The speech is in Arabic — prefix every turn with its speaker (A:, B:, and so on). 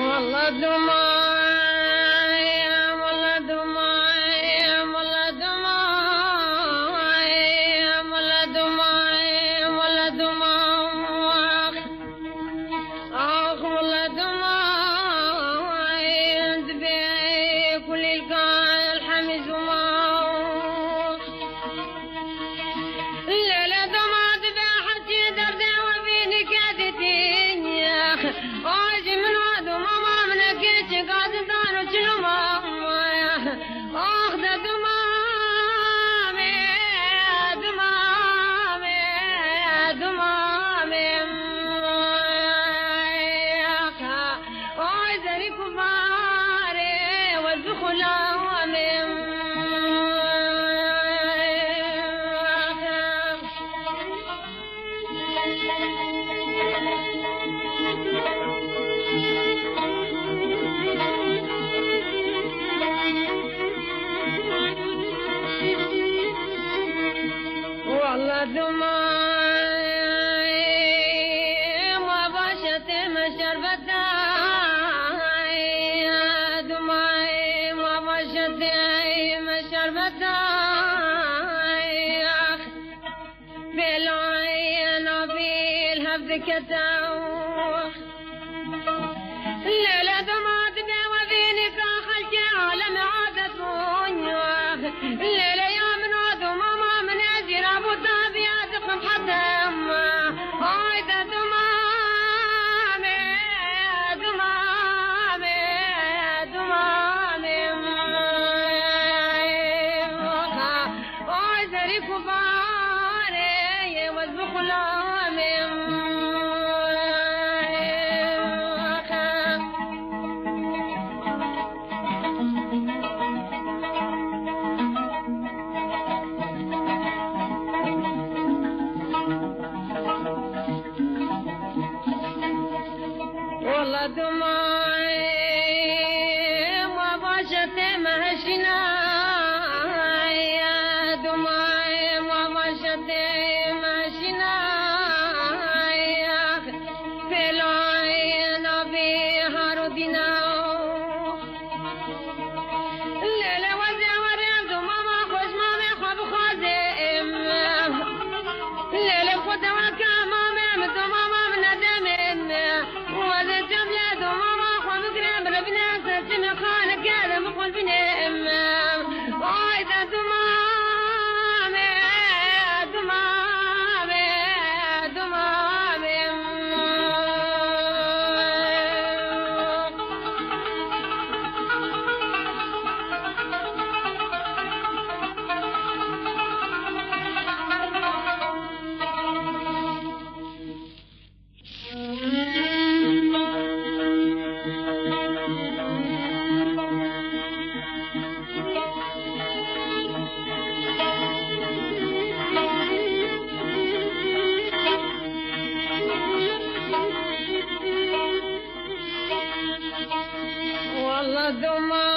A: والله دموعي والله دموعي والله دموعي والله دموعي والله دموعي آخ والله دموعي دبي كل القاع الحمز وموت الليلة دموع دبي حتى دردي وفيني كادتين يا أخي واجي من وعد وماما قاعد دار وجلوما آخ ده دمامي دمامي دمامي وعزري كباري والدخول والله دموعي ما باشت مشربتاي دموعي ما باشت مشربتاي بلوعي نبيل هبكتاو الليلة دموع دمي وذيني كاخلتي عالم عادتوني الليلة يا من عدو ماما من أجير أبو طابياتكم حتم هاي ده دمامي دمامي دمامي هاي زري كباري والبخلامي والله دموعي ما باشت مهشناي دموعي ما باشت مهشناي بلوعي نبي هارودينا الليلة وزوري دماما خوش مامي خواب خوازم الليلة خدا وكامامي مدماما من ندمين وهذا الجملة دماما خواب قريب ربنا سلسل خالق هذا مقول بنام وإذا دمامي دمامي دمامي والله دموع